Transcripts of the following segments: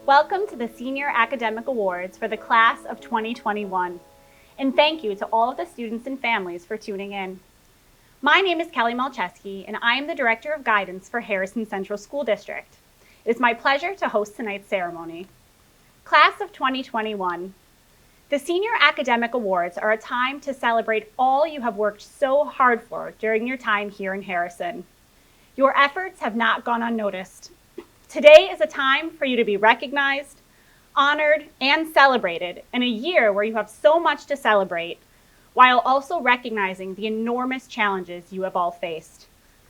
Welcome to the Senior Academic Awards for the Class of 2021, and thank you to all of the students and families for tuning in. My name is Kelly Malcheski, and I am the Director of Guidance for Harrison Central School District. It is my pleasure to host tonight's ceremony. Class of 2021. The Senior Academic Awards are a time to celebrate all you have worked so hard for during your time here in Harrison. Your efforts have not gone unnoticed. Today is a time for you to be recognized, honored, and celebrated in a year where you have so much to celebrate, while also recognizing the enormous challenges you have all faced.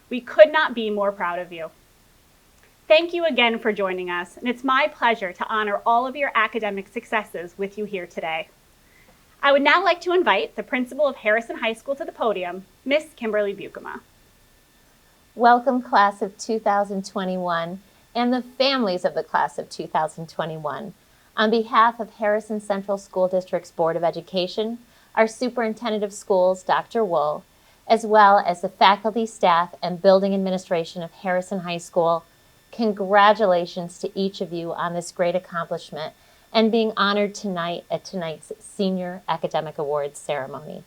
We could not be more proud of you. Thank you again for joining us, and it's my pleasure to honor all of your academic successes with you here today. I would now like to invite the principal of Harrison High School to the podium, Miss Kimberly Buikema. Welcome, class of 2021, and the families of the class of 2021. On behalf of Harrison Central School District's Board of Education, our Superintendent of Schools, Dr. Wool, as well as the faculty, staff, and building administration of Harrison High School, congratulations to each of you on this great accomplishment and being honored tonight at tonight's Senior Academic Awards ceremony.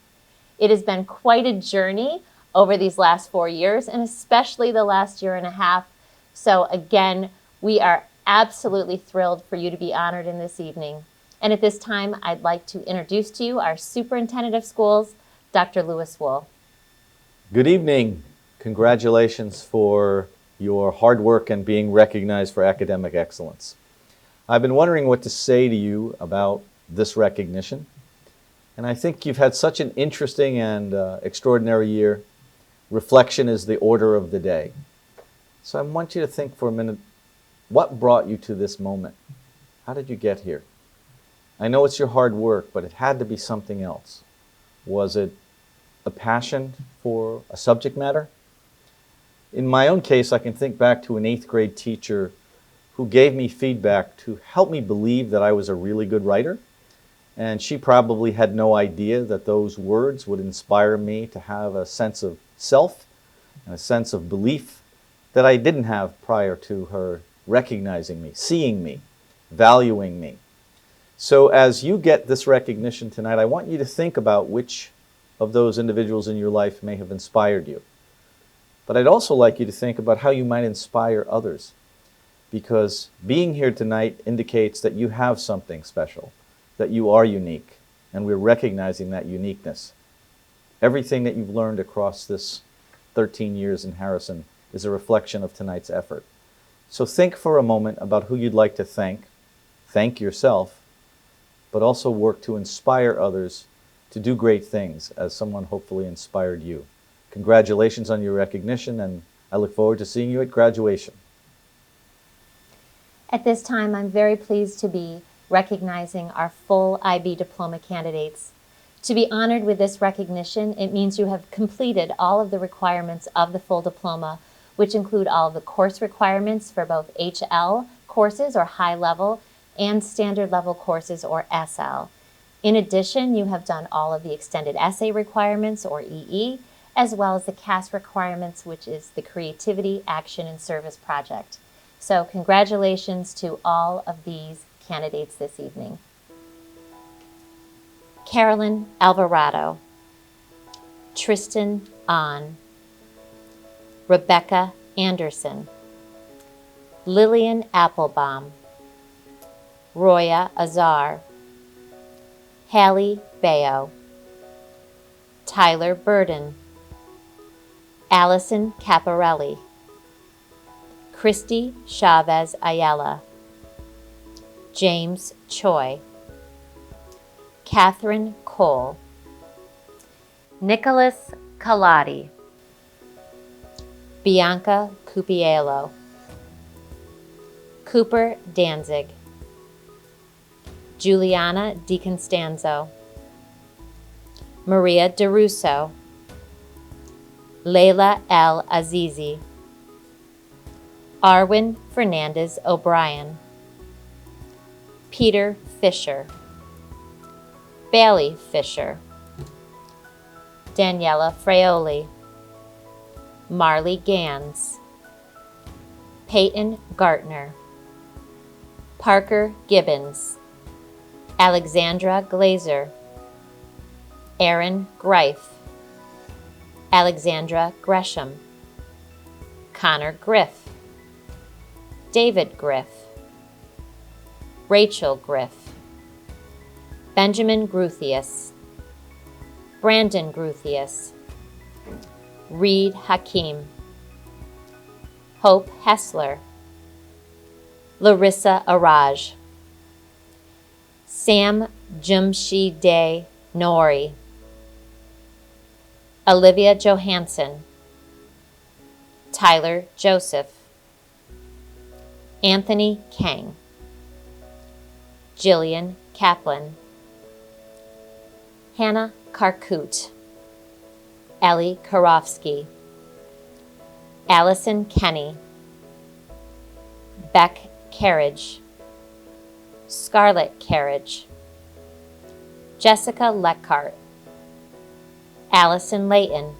It has been quite a journey over these last 4 years, and especially the last year and a half. So again, we are absolutely thrilled for you to be honored in this evening. And at this time, I'd like to introduce to you our Superintendent of Schools, Dr. Lewis Wool. Good evening. Congratulations for your hard work and being recognized for academic excellence. I've been wondering what to say to you about this recognition, and I think you've had such an interesting and extraordinary year. Reflection is the order of the day. So I want you to think for a minute, what brought you to this moment? How did you get here? I know it's your hard work, but it had to be something else. Was it a passion for a subject matter? In my own case, I can think back to an 8th grade teacher who gave me feedback to help me believe that I was a really good writer. And she probably had no idea that those words would inspire me to have a sense of self and a sense of belief that I didn't have prior to her recognizing me, seeing me, valuing me. So as you get this recognition tonight, I want you to think about which of those individuals in your life may have inspired you. But I'd also like you to think about how you might inspire others, because being here tonight indicates that you have something special, that you are unique, and we're recognizing that uniqueness. Everything that you've learned across this 13 years in Harrison is a reflection of tonight's effort. So think for a moment about who you'd like to thank yourself, but also work to inspire others to do great things as someone hopefully inspired you. Congratulations on your recognition, and I look forward to seeing you at graduation. At this time, I'm very pleased to be recognizing our full IB diploma candidates. To be honored with this recognition, it means you have completed all of the requirements of the full diploma, which include all of the course requirements for both HL courses or high level and standard level courses or SL. In addition, you have done all of the extended essay requirements or EE, as well as the CAS requirements, which is the Creativity, Action, and Service Project. So congratulations to all of these candidates this evening. Carolyn Alvarado, Tristan Ahn, Rebecca Anderson, Lillian Applebaum, Roya Azar, Hallie Bayo, Tyler Burden, Allison Caparelli, Christy Chavez Ayala, James Choi, Catherine Cole, Nicholas Kaladi, Bianca Cupiello, Cooper Danzig, Juliana DiConstanzo, Maria DeRusso, Layla L. Azizi, Arwin Fernandez O'Brien, Peter Fisher, Bailey Fisher, Daniela Fraioli, Marley Gans, Peyton Gartner, Parker Gibbons, Alexandra Glazer, Aaron Greif, Alexandra Gresham, Connor Griff, David Griff, Rachel Griff, Benjamin Gruthius, Brandon Gruthius, Reed Hakim, Hope Hessler, Larissa Araj, Sam Jumshide Nori, Olivia Johansson, Tyler Joseph, Anthony Kang, Jillian Kaplan, Hannah Karkut, Ellie Karofsky, Allison Kenny, Beck Carriage, Scarlett Carriage, Jessica Leckhart, Allison Layton,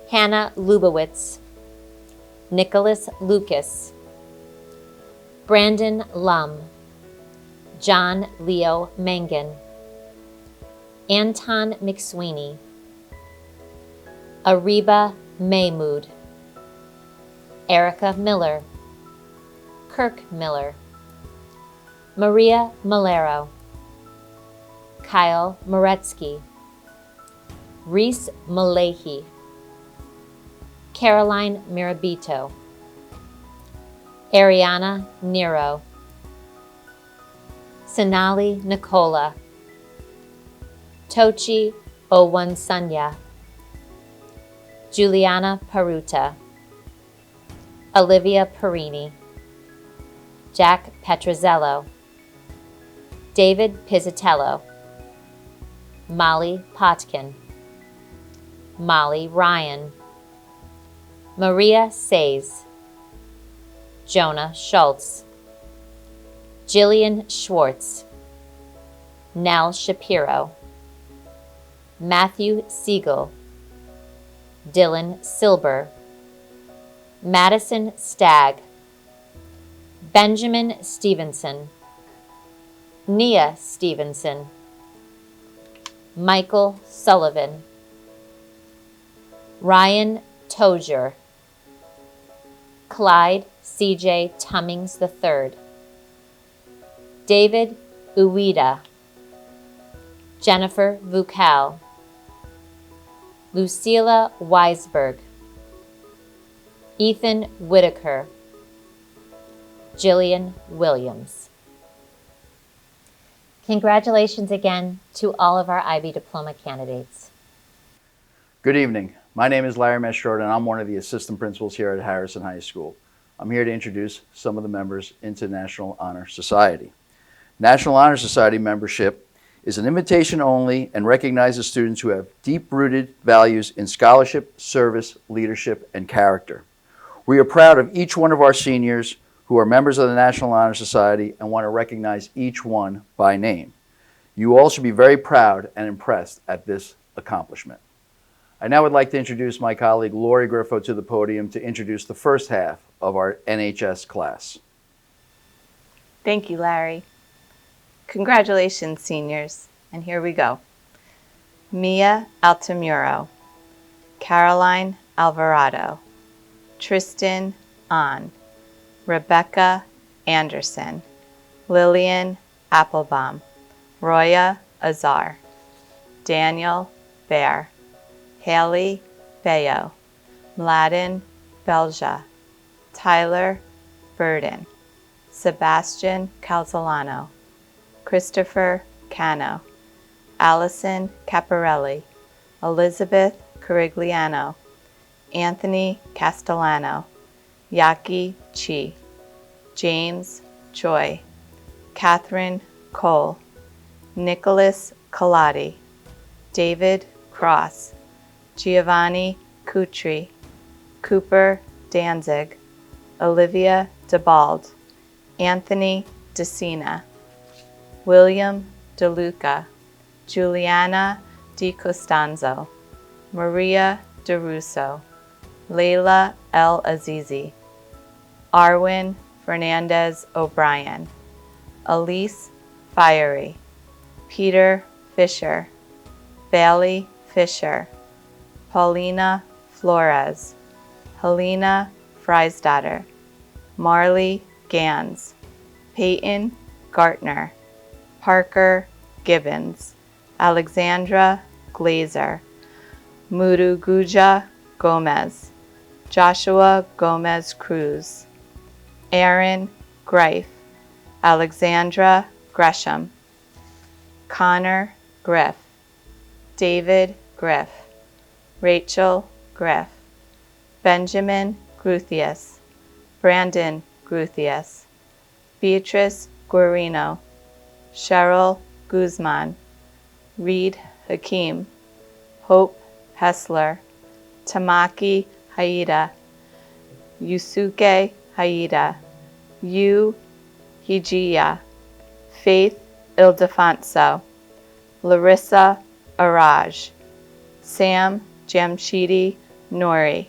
Hannah Lubowitz, Nicholas Lucas, Brandon Lum, John Leo Mangan, Anton McSweeney, Ariba Mahmood, Erica Miller, Kirk Miller, Maria Malero, Kyle Moretsky, Reese Malahi, Caroline Mirabito, Ariana Nero, Sonali Nicola, Tochi Owansanya, Juliana Paruta, Olivia Perini, Jack Petrozello, David Pizzatello, Molly Potkin, Molly Ryan, Maria Says, Jonah Schultz, Jillian Schwartz, Nell Shapiro, Matthew Siegel, Dylan Silber, Madison Stagg, Benjamin Stevenson, Nia Stevenson, Michael Sullivan, Ryan Tozier, Clyde C.J. Tummings III, David Ueda, Jennifer Vukal, Lucilla Weisberg, Ethan Whitaker, Jillian Williams. Congratulations again to all of our IB diploma candidates. Good evening. My name is Larry Mestrode and I'm one of the assistant principals here at Harrison High School. I'm here to introduce some of the members into National Honor Society. National Honor Society membership is an invitation only and recognizes students who have deep-rooted values in scholarship, service, leadership, and character. We are proud of each one of our seniors who are members of the National Honor Society and want to recognize each one by name. You all should be very proud and impressed at this accomplishment. I now would like to introduce my colleague Lori Griffo to the podium to introduce the first half of our NHS class. Thank you, Larry. Congratulations, seniors, and here we go. Mia Altamuro, Caroline Alvarado, Tristan Ahn, Rebecca Anderson, Lillian Applebaum, Roya Azar, Daniel Bear, Haley Bayo, Mladen Belja, Tyler Burden, Sebastian Calzolano, Christopher Cano, Allison Caparelli, Elizabeth Carigliano, Anthony Castellano, Yaki Chi, James Choi, Catherine Cole, Nicholas Colati, David Cross, Giovanni Cutri, Cooper Danzig, Olivia DeBald, Anthony DeSena, William DeLuca, Juliana Di Costanzo, Maria DeRusso, Layla El Azizi, Arwin Fernandez O'Brien, Elise Fiery, Peter Fisher, Bailey Fisher, Paulina Flores, Helena Freisdatter, Marley Gans, Peyton Gartner, Parker Gibbons, Alexandra Glazer, Muruguja Gomez, Joshua Gomez Cruz, Aaron Greif, Alexandra Gresham, Connor Griff, David Griff, Rachel Griff, Benjamin Gruthius, Brandon Gruthius, Beatrice Guarino, Cheryl Guzman, Reed Hakim, Hope Hessler, Tamaki Haida, Yusuke Haida, Yu Hijiya, Faith Ildefonso, Larissa Araj, Sam Jamshidi Nori.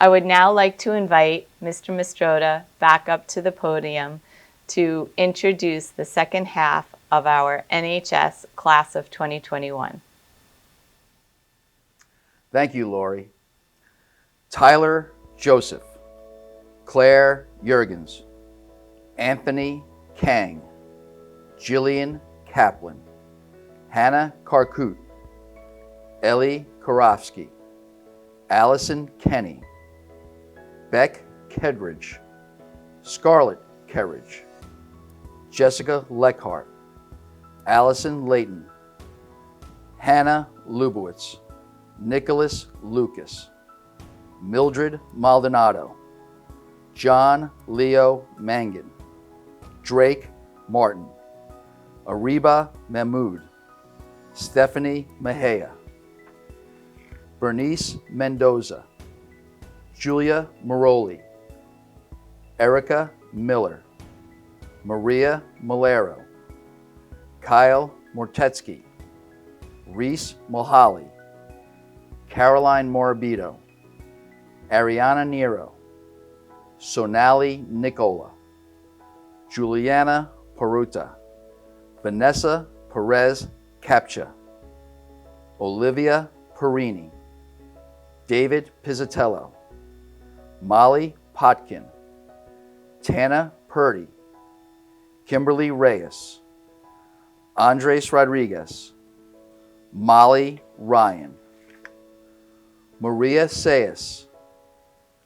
I would now like to invite Mr. Mastroda back up to the podium to introduce the second half of our NHS Class of 2021. Thank you, Lori. Tyler Joseph, Claire Jurgens, Anthony Kang, Jillian Kaplan, Hannah Karkut, Ellie Karofsky, Allison Kenny, Beck Kedridge, Scarlett Kerridge, Jessica Leckhart, Allison Layton, Hannah Lubowitz, Nicholas Lucas, Mildred Maldonado, John Leo Mangan, Drake Martin, Ariba Mahmood, Stephanie Mejia, Bernice Mendoza, Julia Maroli, Erica Miller, Maria Malero, Kyle Mortetsky, Reese Mulholly, Caroline Morabito, Ariana Nero, Sonali Nicola, Juliana Peruta, Vanessa Perez Capcha, Olivia Perini, David Pizzatello, Molly Potkin, Tana Purdy, Kimberly Reyes, Andres Rodriguez, Molly Ryan, Maria Sayas,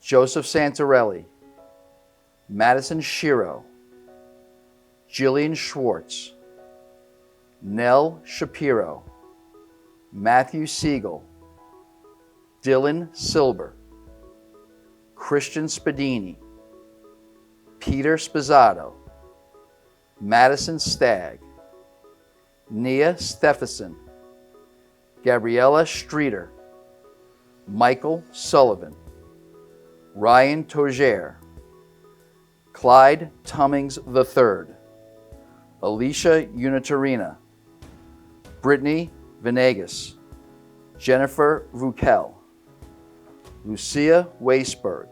Joseph Santarelli, Madison Shiro, Jillian Schwartz, Nell Shapiro, Matthew Siegel, Dylan Silber, Christian Spadini, Peter Spizzato, Madison Stagg, Nia Stephenson, Gabriella Streeter, Michael Sullivan, Ryan Togier, Clyde Tummings III, Alicia Unitarina, Brittany Venegas, Jennifer Vukel, Lucia Weisberg,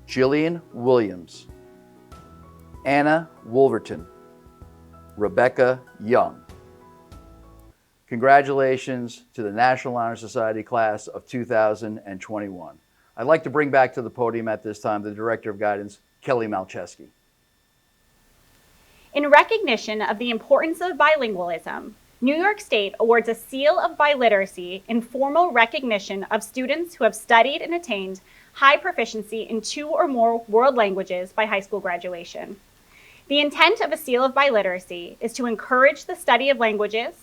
Jillian Williams, Anna Wolverton, Rebecca Young. Congratulations to the National Honor Society class of 2021. I'd like to bring back to the podium at this time the Director of Guidance, Kelly Malcheski. In recognition of the importance of bilingualism, New York State awards a Seal of Biliteracy in formal recognition of students who have studied and attained high proficiency in 2 or more world languages by high school graduation. The intent of a Seal of Biliteracy is to encourage the study of languages,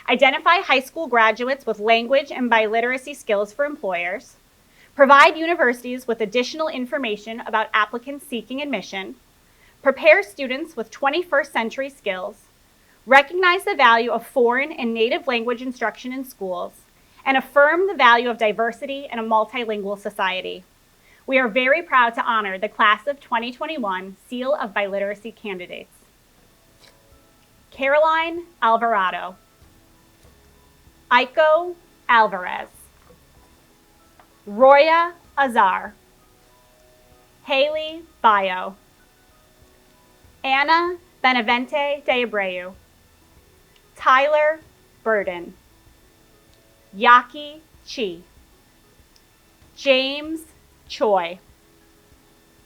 identify high school graduates with language and biliteracy skills for employers, provide universities with additional information about applicants seeking admission, prepare students with 21st century skills, recognize the value of foreign and native language instruction in schools, and affirm the value of diversity in a multilingual society. We are very proud to honor the Class of 2021 Seal of Biliteracy candidates. Caroline Alvarado, Aiko Alvarez, Roya Azar, Haley Bayo, Anna Benavente de Abreu, Tyler Burden, Yaki Chi, James Choi,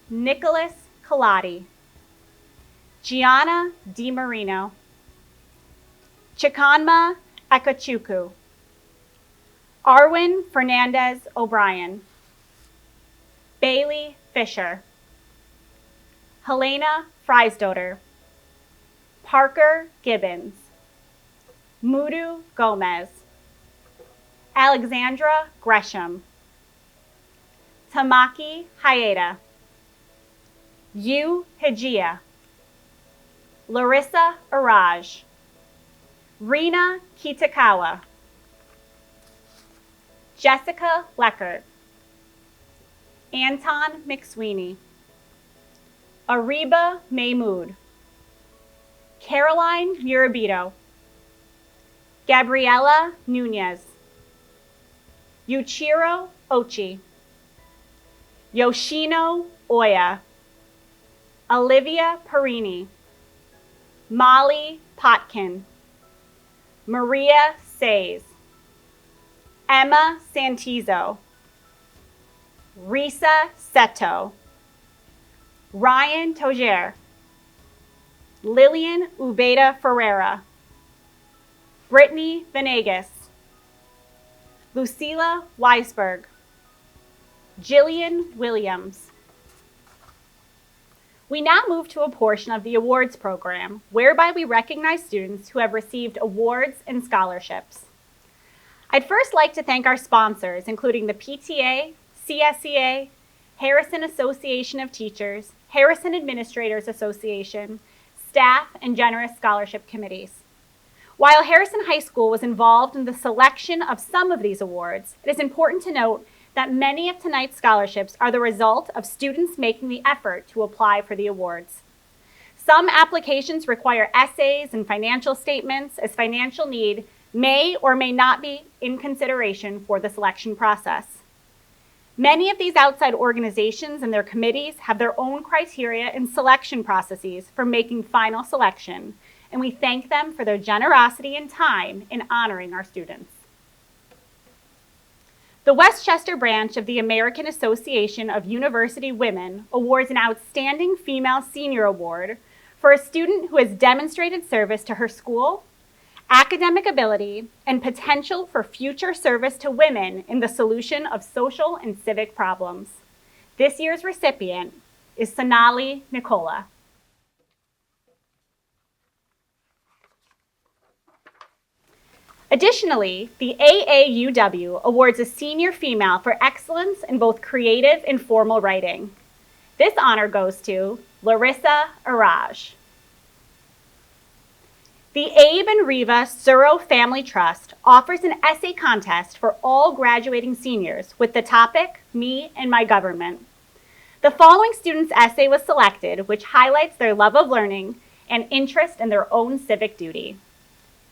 Nicholas Colati, Gianna DiMarino, Chikanma Akachuku, Arwin Fernandez O'Brien, Bailey Fisher, Helena Freisdoter, Parker Gibbons, Mudu Gomez, Alexandra Gresham, Tamaki Hayeda, Yu Hijia, Larissa Araj, Rena Kitakawa, Jessica Leckert, Anton McSweeney, Ariba Mahmood, Caroline Murabito, Gabriela Nunez, Yuichiro Ochi, Yoshino Oya, Olivia Perini, Molly Potkin, Maria Says, Emma Santizo, Risa Seto, Ryan Toger, Lillian Ubeda Ferreira, Brittany Venegas, Lucila Weisberg, Jillian Williams. We now move to a portion of the awards program whereby we recognize students who have received awards and scholarships. I'd first like to thank our sponsors, including the PTA, CSEA, Harrison Association of Teachers, Harrison Administrators Association, staff, and generous scholarship committees. While Harrison High School was involved in the selection of some of these awards, it is important to note that many of tonight's scholarships are the result of students making the effort to apply for the awards. Some applications require essays and financial statements, as financial need may or may not be in consideration for the selection process. Many of these outside organizations and their committees have their own criteria and selection processes for making final selection, and we thank them for their generosity and time in honoring our students. The Westchester branch of the American Association of University Women awards an Outstanding Female Senior Award for a student who has demonstrated service to her school, academic ability, and potential for future service to women in the solution of social and civic problems. This year's recipient is Sonali Nicola. Additionally, the AAUW awards a senior female for excellence in both creative and formal writing. This honor goes to Larissa Araj. The Abe and Riva Suro Family Trust offers an essay contest for all graduating seniors with the topic, Me and My Government. The following student's essay was selected, which highlights their love of learning and interest in their own civic duty.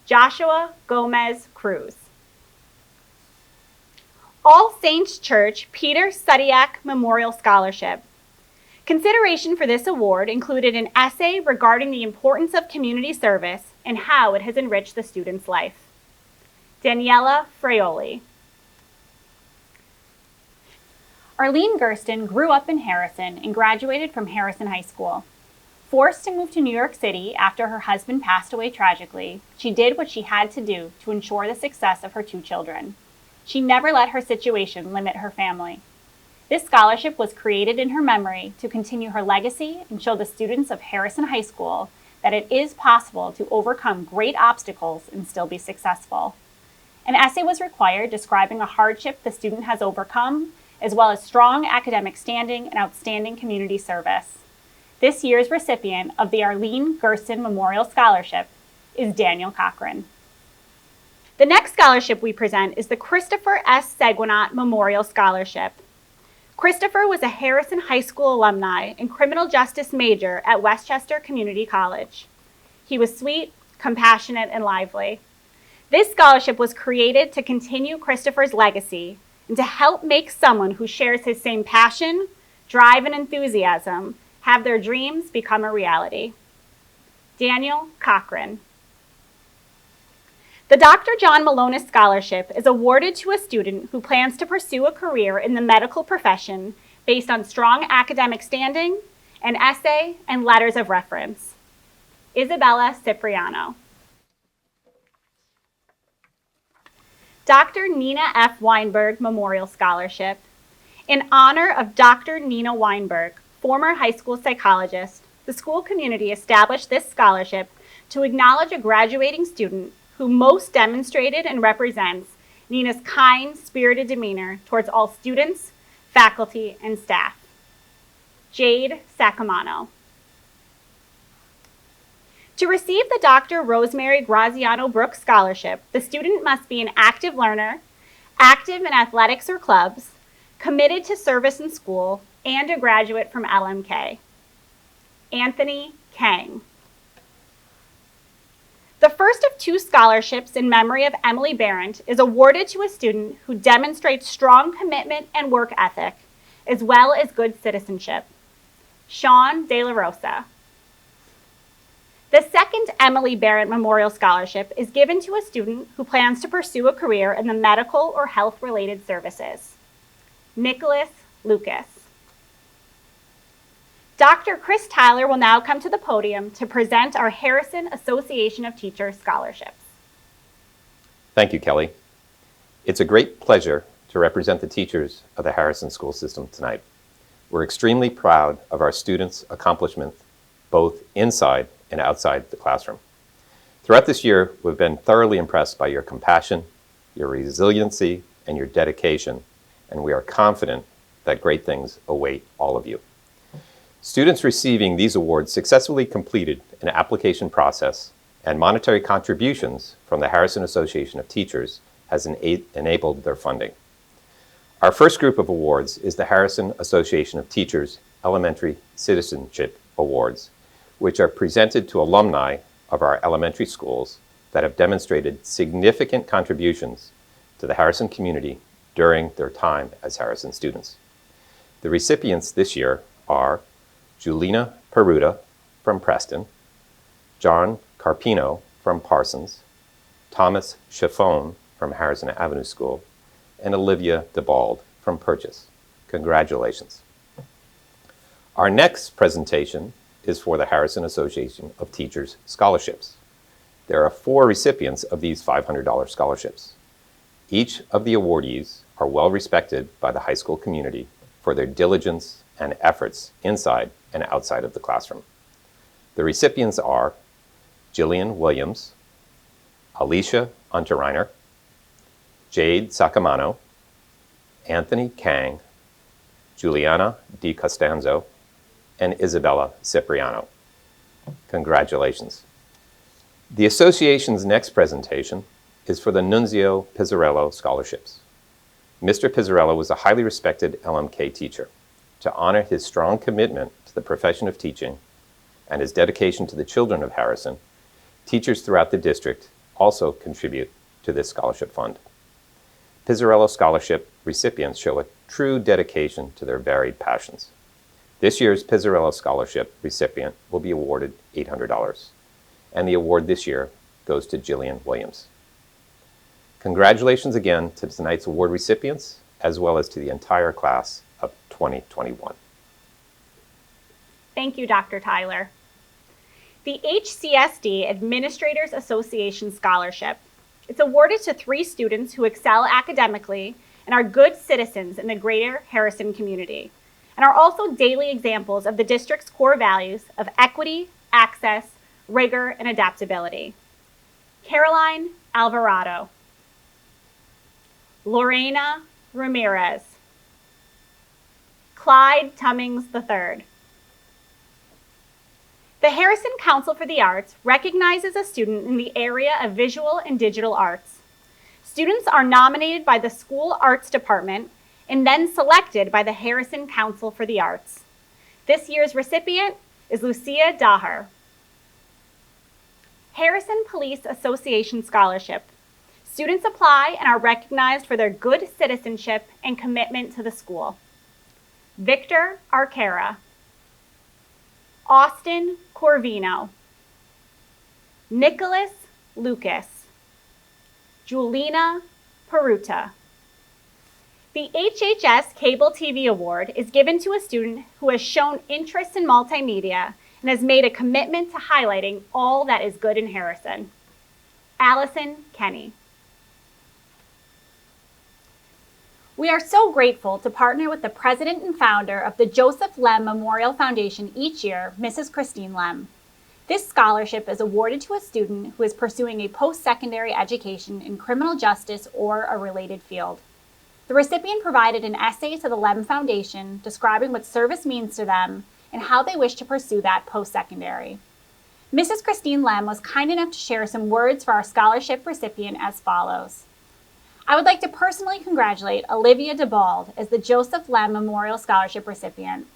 Joshua Gomez Cruz. All Saints Church Peter Sudiak Memorial Scholarship. Consideration for this award included an essay regarding the importance of community service and how it has enriched the student's life. Daniela Fraioli. Arlene Gersten grew up in Harrison and graduated from Harrison High School. Forced to move to New York City after her husband passed away tragically, she did what she had to do to ensure the success of her 2 children. She never let her situation limit her family. This scholarship was created in her memory to continue her legacy and show the students of Harrison High School that it is possible to overcome great obstacles and still be successful. An essay was required describing a hardship the student has overcome, as well as strong academic standing and outstanding community service. This year's recipient of the Arlene Gersten Memorial Scholarship is Daniel Cochran. The next scholarship we present is the Christopher S. Seguinot Memorial Scholarship. Christopher was a Harrison High School alumni and criminal justice major at Westchester Community College. He was sweet, compassionate, and lively. This scholarship was created to continue Christopher's legacy and to help make someone who shares his same passion, drive, and enthusiasm have their dreams become a reality. Daniel Cochran. The Dr. John Malonis Scholarship is awarded to a student who plans to pursue a career in the medical profession based on strong academic standing, an essay, and letters of reference. Isabella Cipriano. Dr. Nina F. Weinberg Memorial Scholarship. In honor of Dr. Nina Weinberg, former high school psychologist, the school community established this scholarship to acknowledge a graduating student who most demonstrated and represents Nina's kind, spirited demeanor towards all students, faculty, and staff. Jade Sacamano. To receive the Dr. Rosemary Graziano Brooks Scholarship, the student must be an active learner, active in athletics or clubs, committed to service in school, and a graduate from LMK. Anthony Kang. The first of 2 scholarships in memory of Emily Barrett is awarded to a student who demonstrates strong commitment and work ethic, as well as good citizenship. Sean De La Rosa. The second Emily Barrett Memorial Scholarship is given to a student who plans to pursue a career in the medical or health-related services. Nicholas Lucas. Dr. Chris Tyler will now come to the podium to present our Harrison Association of Teachers scholarships. Thank you, Kelly. It's a great pleasure to represent the teachers of the Harrison School System tonight. We're extremely proud of our students' accomplishments, both inside and outside the classroom. Throughout this year, we've been thoroughly impressed by your compassion, your resiliency, and your dedication, and we are confident that great things await all of you. Students receiving these awards successfully completed an application process, and monetary contributions from the Harrison Association of Teachers has enabled their funding. Our first group of awards is the Harrison Association of Teachers Elementary Citizenship Awards, which are presented to alumni of our elementary schools that have demonstrated significant contributions to the Harrison community during their time as Harrison students. The recipients this year are Julina Peruta from Preston, John Carpino from Parsons, Thomas Chiffone from Harrison Avenue School, and Olivia DeBald from Purchase. Congratulations. Our next presentation is for the Harrison Association of Teachers scholarships. There are 4 recipients of these $500 scholarships. Each of the awardees are well respected by the high school community for their diligence and efforts inside and outside of the classroom. The recipients are Jillian Williams, Alicia Unterreiner, Jade Sacamano, Anthony Kang, Juliana Di Costanzo, and Isabella Cipriano. Congratulations. The association's next presentation is for the Nunzio Pizzarello scholarships. Mr. Pizzarello was a highly respected LMK teacher. To honor his strong commitment to the profession of teaching and his dedication to the children of Harrison, teachers throughout the district also contribute to this scholarship fund. Pizzarello Scholarship recipients show a true dedication to their varied passions. This year's Pizzarello Scholarship recipient will be awarded $800, and the award this year goes to Jillian Williams. Congratulations again to tonight's award recipients, as well as to the entire class of 2021. Thank you, Dr. Tyler. The HCSD Administrators Association Scholarship. It's awarded to 3 students who excel academically and are good citizens in the greater Harrison community, and are also daily examples of the district's core values of equity, access, rigor, and adaptability. Caroline Alvarado. Lorena Ramirez. Clyde Tummings III. The Harrison Council for the Arts recognizes a student in the area of visual and digital arts. Students are nominated by the school arts department and then selected by the Harrison Council for the Arts. This year's recipient is Lucia Daher. Harrison Police Association Scholarship. Students apply and are recognized for their good citizenship and commitment to the school. Victor Arcara, Austin Corvino, Nicholas Lucas, Julina Peruta. The HHS Cable TV Award is given to a student who has shown interest in multimedia and has made a commitment to highlighting all that is good in Harrison. Allison Kenny. We are so grateful to partner with the president and founder of the Joseph Lem Memorial Foundation each year, Mrs. Christine Lem. This scholarship is awarded to a student who is pursuing a post-secondary education in criminal justice or a related field. The recipient provided an essay to the Lem Foundation describing what service means to them and how they wish to pursue that post-secondary. Mrs. Christine Lem was kind enough to share some words for our scholarship recipient as follows. I would like to personally congratulate Olivia DeBald as the Joseph Lem Memorial Scholarship recipient.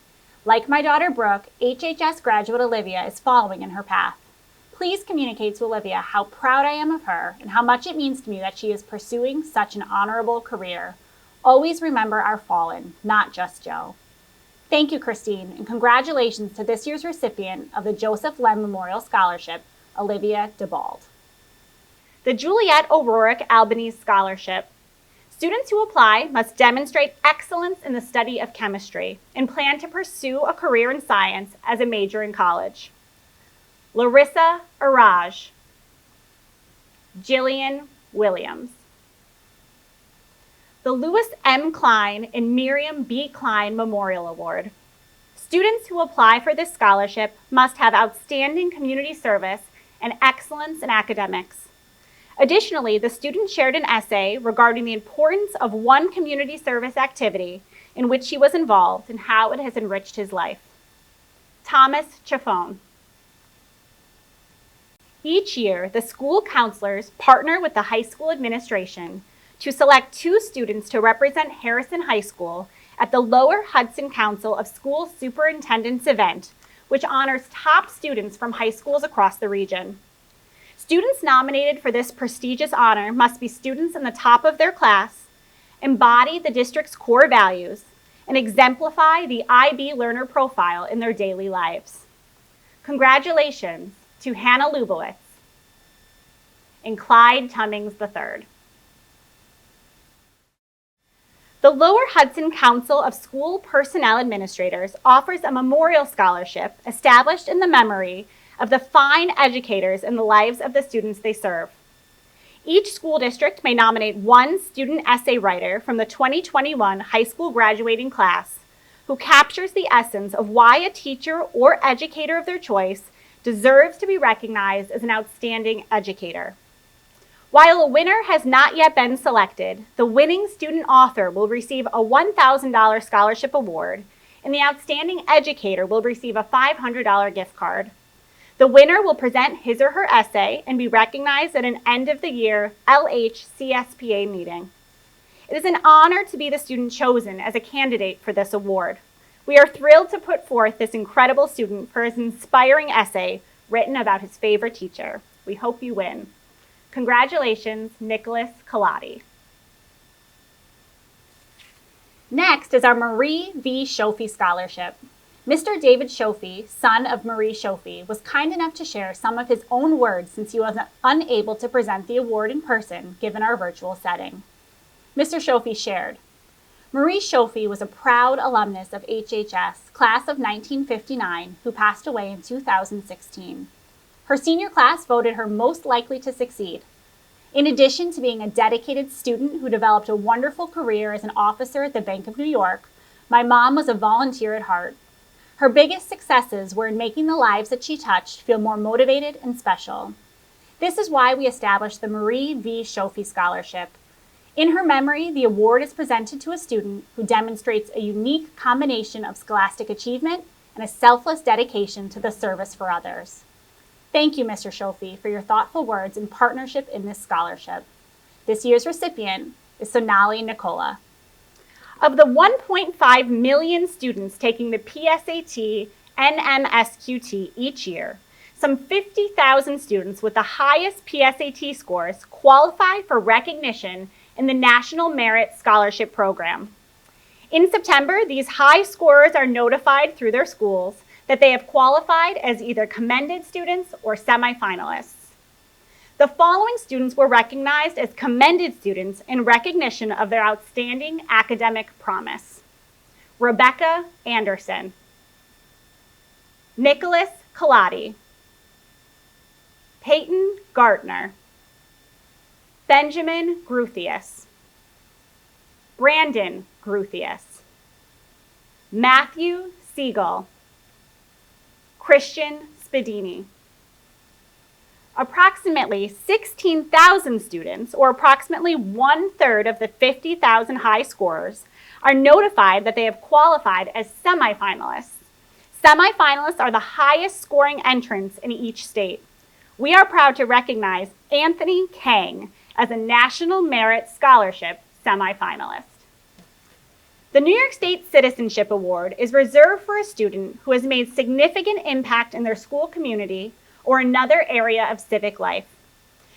Like my daughter Brooke, HHS graduate Olivia is following in her path. Please communicate to Olivia how proud I am of her and how much it means to me that she is pursuing such an honorable career. Always remember our fallen, not just Joe. Thank you, Christine, and congratulations to this year's recipient of the Joseph Lem Memorial Scholarship, Olivia DeBald. The Juliette O'Rourke Albanese Scholarship. Students who apply must demonstrate excellence in the study of chemistry and plan to pursue a career in science as a major in college. Larissa Araj, Jillian Williams. The Lewis M. Klein and Miriam B. Klein Memorial Award. Students who apply for this scholarship must have outstanding community service and excellence in academics. Additionally, the student shared an essay regarding the importance of one community service activity in which he was involved and how it has enriched his life. Thomas Chaffone. Each year, the school counselors partner with the high school administration to select 2 students to represent Harrison High School at the Lower Hudson Council of School Superintendents event, which honors top students from high schools across the region. Students nominated for this prestigious honor must be students in the top of their class, embody the district's core values, and exemplify the IB learner profile in their daily lives. Congratulations to Hannah Lubowitz and Clyde Tummings III. The Lower Hudson Council of School Personnel Administrators offers a memorial scholarship established in the memory of the fine educators in the lives of the students they serve. Each school district may nominate 1 student essay writer from the 2021 high school graduating class who captures the essence of why a teacher or educator of their choice deserves to be recognized as an outstanding educator. While a winner has not yet been selected, the winning student author will receive a $1,000 scholarship award, and the outstanding educator will receive a $500 gift card. The winner will present his or her essay and be recognized at an end-of-the-year LHCSPA meeting. It is an honor to be the student chosen as a candidate for this award. We are thrilled to put forth this incredible student for his inspiring essay written about his favorite teacher. We hope you win. Congratulations, Nicholas Kaladi. Next is our Marie V. Shofie Scholarship. Mr. David Shofie, son of Marie Shofie, was kind enough to share some of his own words since he was unable to present the award in person given our virtual setting. Mr. Shofie shared, Marie Shofie was a proud alumnus of HHS, class of 1959, who passed away in 2016. Her senior class voted her most likely to succeed. In addition to being a dedicated student who developed a wonderful career as an officer at the Bank of New York, my mom was a volunteer at heart. Her biggest successes were in making the lives that she touched feel more motivated and special. This is why we established the Marie V. Shofie Scholarship. In her memory, the award is presented to a student who demonstrates a unique combination of scholastic achievement and a selfless dedication to the service for others. Thank you, Mr. Shofie, for your thoughtful words and partnership in this scholarship. This year's recipient is Sonali Nicola. Of the 1.5 million students taking the PSAT NMSQT each year, Some 50,000 students with the highest PSAT scores qualify for recognition in the National Merit Scholarship Program. In September, these high scorers are notified through their schools that they have qualified as either commended students or semifinalists. The following students were recognized as commended students in recognition of their outstanding academic promise: Rebecca Anderson, Nicholas Colati, Peyton Gartner, Benjamin Gruthius, Brandon Gruthius, Matthew Siegel, Christian Spadini. Approximately 16,000 students, or approximately 1/3 of the 50,000 high scorers, are notified that they have qualified as semifinalists. Semifinalists are the highest scoring entrants in each state. We are proud to recognize Anthony Kang as a National Merit Scholarship semifinalist. The New York State Citizenship Award is reserved for a student who has made significant impact in their school community or another area of civic life.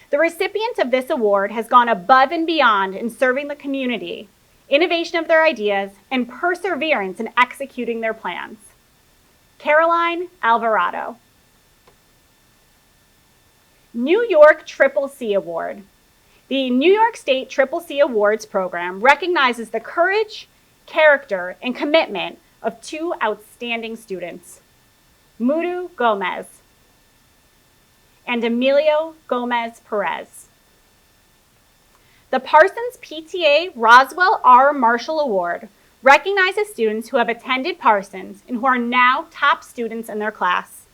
The recipient of this award has gone above and beyond in serving the community, innovation of their ideas, and perseverance in executing their plans. Caroline Alvarado. New York Triple C Award. The New York State Triple C Awards program recognizes the courage, character, and commitment of two outstanding students, Mudu Gomez and Emilio Gomez Perez. The Parsons PTA Roswell R. Marshall Award recognizes students who have attended Parsons and who are now top students in their class: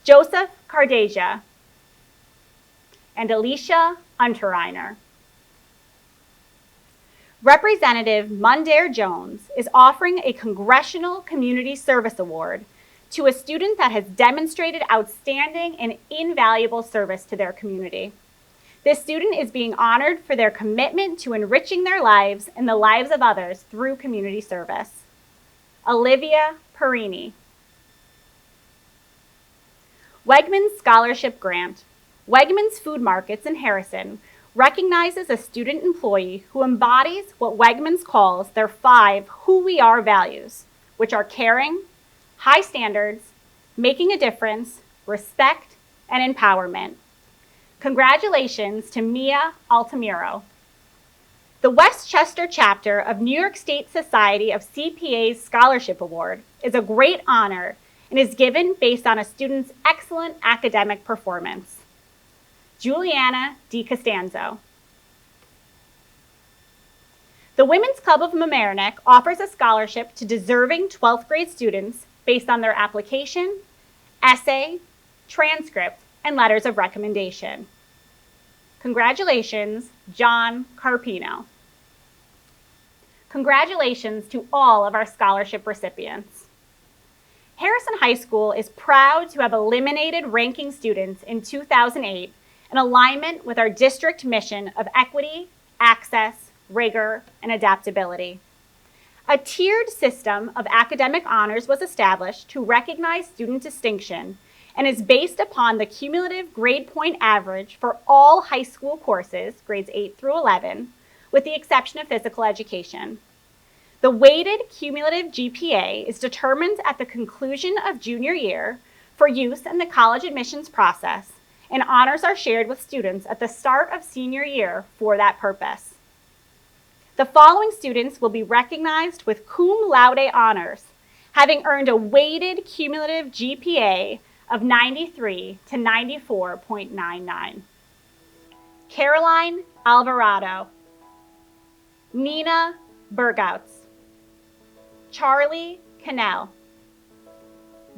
Joseph Cardasia and Alicia Unterreiner. Representative Mundair Jones is offering a Congressional Community Service Award to a student that has demonstrated outstanding and invaluable service to their community. This student is being honored for their commitment to enriching their lives and the lives of others through community service. Olivia Perini. Wegmans Scholarship Grant. Wegmans Food Markets in Harrison recognizes a student employee who embodies what Wegmans calls their 5 Who We Are values, which are caring, high standards, making a difference, respect, and empowerment. Congratulations to Mia Altamiro. The Westchester chapter of New York State Society of CPA's Scholarship Award is a great honor and is given based on a student's excellent academic performance. Juliana DiCostanzo. The Women's Club of Mamaroneck offers a scholarship to deserving 12th grade students based on their application, essay, transcript, and letters of recommendation. Congratulations, John Carpino. Congratulations to all of our scholarship recipients. Harrison High School is proud to have eliminated ranking students in 2008 in alignment with our district mission of equity, access, rigor, and adaptability. A tiered system of academic honors was established to recognize student distinction and is based upon the cumulative grade point average for all high school courses, grades 8 through 11, with the exception of physical education. The weighted cumulative GPA is determined at the conclusion of junior year for use in the college admissions process, and honors are shared with students at the start of senior year for that purpose. The following students will be recognized with cum laude honors, having earned a weighted cumulative GPA of 93 to 94.99. Caroline Alvarado, Nina Bergouts, Charlie Cannell,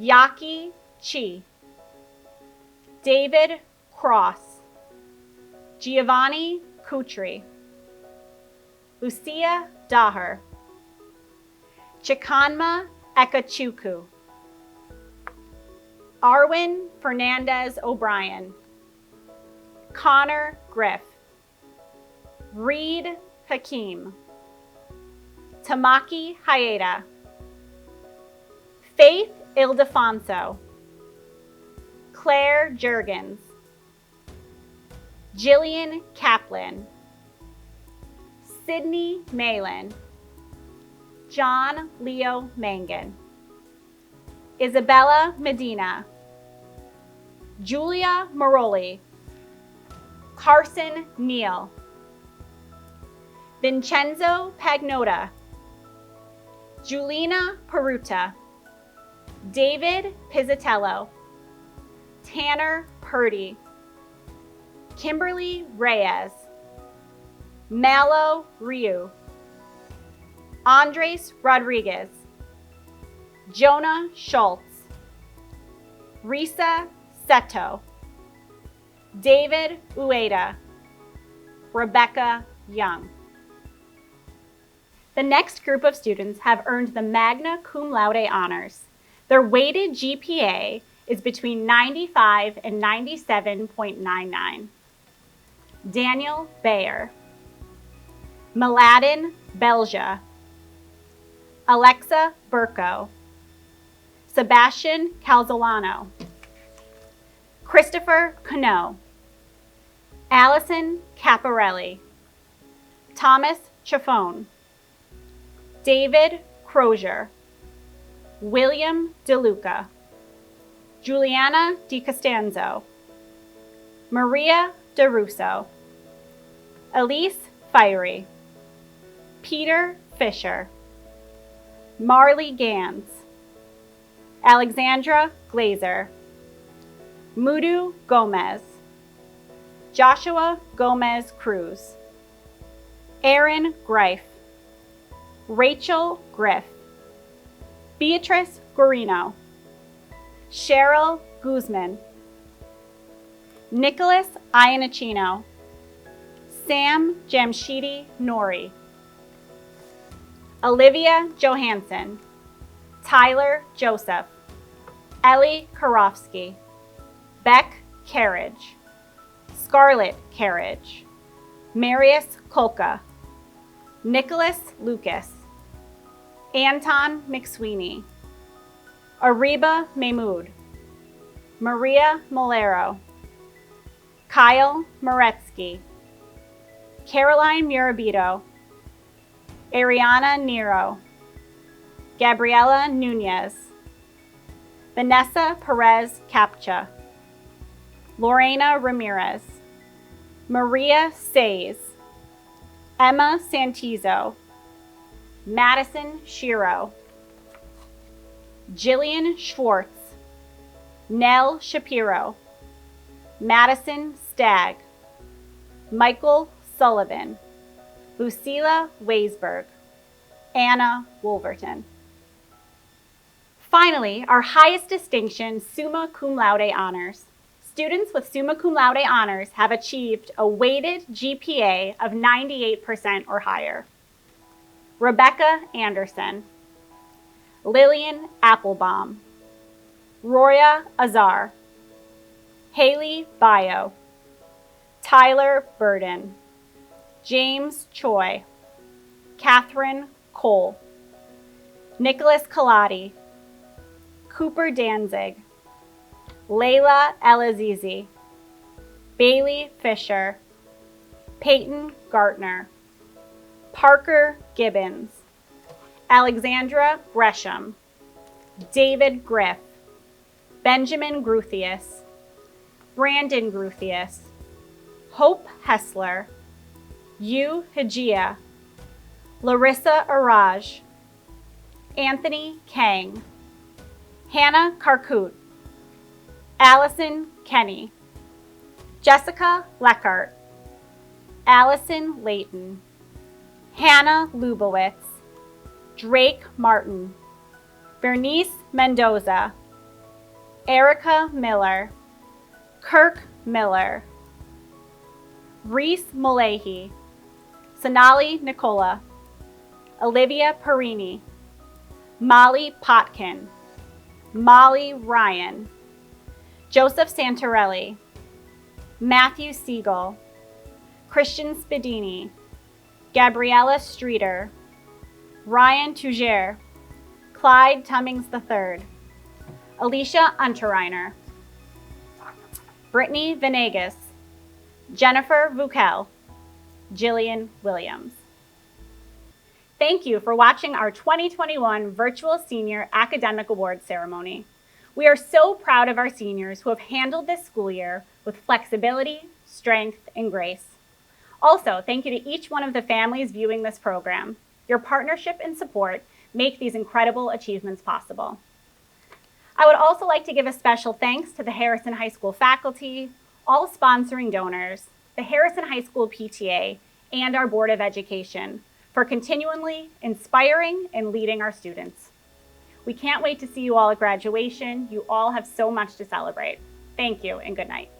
Yaki Chi, David Cross, Giovanni Kutri, Lucia Daher, Chikanma Ekachuku, Arwin Fernandez O'Brien, Connor Griff, Reed Hakeem, Tamaki Hayeda, Faith Ildefonso, Claire Jurgens, Jillian Kaplan, Sydney Malin, John Leo Mangan, Isabella Medina, Julia Maroli, Carson Neal, Vincenzo Pagnotta, Julina Peruta, David Pizzatello, Tanner Purdy, Kimberly Reyes, Malo Ryu, Andres Rodriguez, Jonah Schultz, Risa Seto, David Ueda, Rebecca Young. The next group of students have earned the magna cum laude honors. Their weighted GPA is between 95 and 97.99. Daniel Bayer, Mladen Belja, Alexa Burko, Sebastian Calzolano, Christopher Cano, Allison Caparelli, Thomas Chaffone, David Crozier, William DeLuca, Juliana DiCostanzo, Maria DeRusso, Elise Fiery, Peter Fisher, Marley Gans, Alexandra Glazer, Mudu Gomez, Joshua Gomez Cruz, Aaron Greif, Rachel Griff, Beatrice Guarino, Cheryl Guzman, Nicholas Iannicino, Sam Jamshidi Nori, Olivia Johansson, Tyler Joseph, Ellie Karofsky, Beck Carriage, Scarlett Carriage, Marius Kolka, Nicholas Lucas, Anton McSweeney, Ariba Mahmood, Maria Molero, Kyle Moretsky, Caroline Murabito, Ariana Nero, Gabriela Nunez, Vanessa Perez Capcha, Lorena Ramirez, Maria Says, Emma Santizo, Madison Shiro, Jillian Schwartz, Nell Shapiro, Madison Stagg, Michael Sullivan, Lucila Weisberg, Anna Wolverton. Finally, our highest distinction, Summa Cum Laude honors. Students with Summa Cum Laude honors have achieved a weighted GPA of 98% or higher. Rebecca Anderson, Lillian Applebaum, Roya Azar, Haley Bio, Tyler Burden, James Choi, Catherine Cole, Nicholas Kaladi, Cooper Danzig, Layla El-Azizi, Bailey Fisher, Peyton Gartner, Parker Gibbons, Alexandra Gresham, David Griff, Benjamin Gruthius, Brandon Gruthius, Hope Hessler, Yu Hajia, Larissa Araj, Anthony Kang, Hannah Karkut, Allison Kenny, Jessica Leckart, Allison Layton, Hannah Lubowitz, Drake Martin, Bernice Mendoza, Erica Miller, Kirk Miller, Reese Mulehi, Sonali Nicola, Olivia Perini, Molly Potkin, Molly Ryan, Joseph Santarelli, Matthew Siegel, Christian Spadini, Gabriella Streeter, Ryan Tugere, Clyde Tummings III, Alicia Unterreiner, Brittany Venegas, Jennifer Vukel, Jillian Williams. Thank you for watching our 2021 Virtual Senior Academic Awards ceremony. We are so proud of our seniors who have handled this school year with flexibility, strength, and grace. Also, thank you to each one of the families viewing this program. Your partnership and support make these incredible achievements possible. I would also like to give a special thanks to the Harrison High School faculty, all sponsoring donors, the Harrison High School PTA, and our Board of Education for continually inspiring and leading our students. We can't wait to see you all at graduation. You all have so much to celebrate. Thank you and good night.